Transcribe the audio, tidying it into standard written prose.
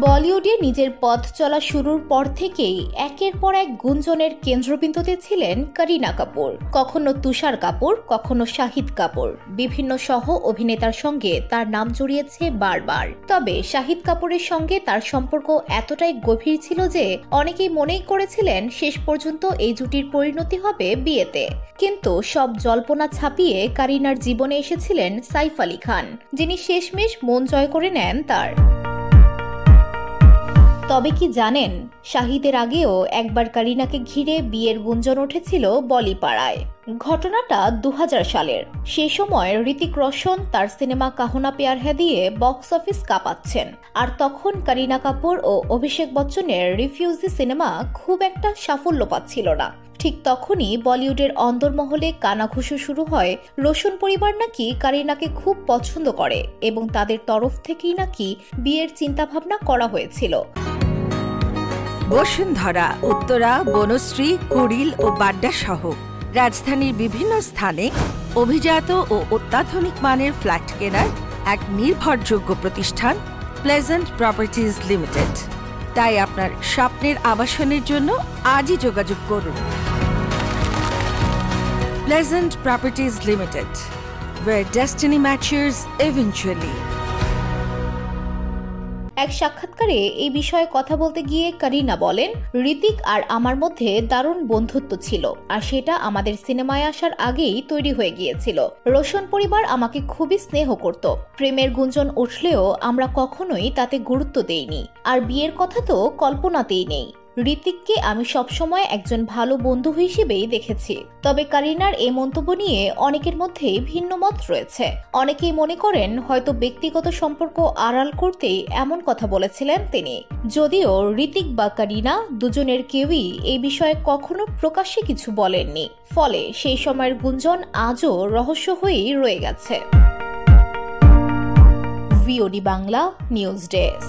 বলিউডে নিজের পথ চলা শুরুর পর থেকেই একের পর এক গুঞ্জনের কেন্দ্রবিন্দুতে ছিলেন করিনা কাপুর। কখনো তুষার কাপুর, কখনো শাহিদ কাপুর। বিভিন্ন সহ অভিনেতার সঙ্গে তার নাম জড়িয়েছে বারবার। তবে শাহিদ কাপুরের সঙ্গে তার সম্পর্ক এতটাই গভীর ছিল যে অনেকেই মনেই করেছিলেন শেষ পর্যন্ত এই জুটির পরিণতি হবে বিয়েতে। কিন্তু সব জল্পনা ছাপিয়ে করিনার জীবনে এসেছিলেন সাইফ আলী খান, যিনি শেষমেশ মন জয় করে নেন তার। তবে কি জানেন, শাহিদের আগেও একবার করিনাকে ঘিরে বিয়ের গুঞ্জন উঠেছিল বলিপাড়ায়। ঘটনাটা 2000 সালের। সে সময় ঋতিক রোশন তার সিনেমা কাহো না প্যার হ্যায় দিয়ে বক্স অফিস কাঁপাচ্ছেন, আর তখন করিনা কাপুর ও অভিষেক বচ্চনের রিফিউজি সিনেমা খুব একটা সাফল্য পাচ্ছিল না। ঠিক তখনই বলিউডের অন্দরমহলে কানাঘুষো শুরু হয় রোশন পরিবার নাকি করিনাকে খুব পছন্দ করে এবং তাদের তরফ থেকেই নাকি বিয়ের চিন্তাভাবনা করা হয়েছিল। বসুন্ধরা, উত্তরা, বনশ্রী, কুড়িল ও বাড্ডা সহ রাজধানীর বিভিন্ন স্থানে অভিজাত ও অত্যাধুনিক মানের ফ্ল্যাট কেনার এক নির্ভরযোগ্য প্রতিষ্ঠান প্লেজেন্ট প্রপার্টিজ লিমিটেড। তাই আপনার স্বপ্নের আবাসনের জন্য আজই যোগাযোগ করুন। Pleasant properties limited, where destiny matches eventually। এক সাক্ষাৎকারে এই বিষয়ে কথা বলতে গিয়ে করিনা বলেন, ঋতিক আর আমার মধ্যে দারুণ বন্ধুত্ব ছিল, আর সেটা আমাদের সিনেমায় আসার আগেই তৈরি হয়ে গিয়েছিল। রোশন পরিবার আমাকে খুবই স্নেহ করত। প্রেমের গুঞ্জন উঠলেও আমরা কখনোই তাতে গুরুত্ব দেইনি, আর বিয়ের কথা তো কল্পনাতেই নেই। ঋতিককে আমি সবসময় একজন ভালো বন্ধু হিসেবেই দেখেছি। তবে করিনার এই মন্তব্য নিয়ে অনেকের মধ্যেই ভিন্ন মত রয়েছে। অনেকেই মনে করেন হয়তো ব্যক্তিগত সম্পর্ক আড়াল করতেই এমন কথা বলেছিলেন তিনি। যদিও ঋতিক বা করিনা দুজনের কেউই এই বিষয়ে কখনো প্রকাশ্যে কিছু বলেননি, ফলে সেই সময়ের গুঞ্জন আজও রহস্য হয়েই রয়ে গেছে। VOD Bangla news desk.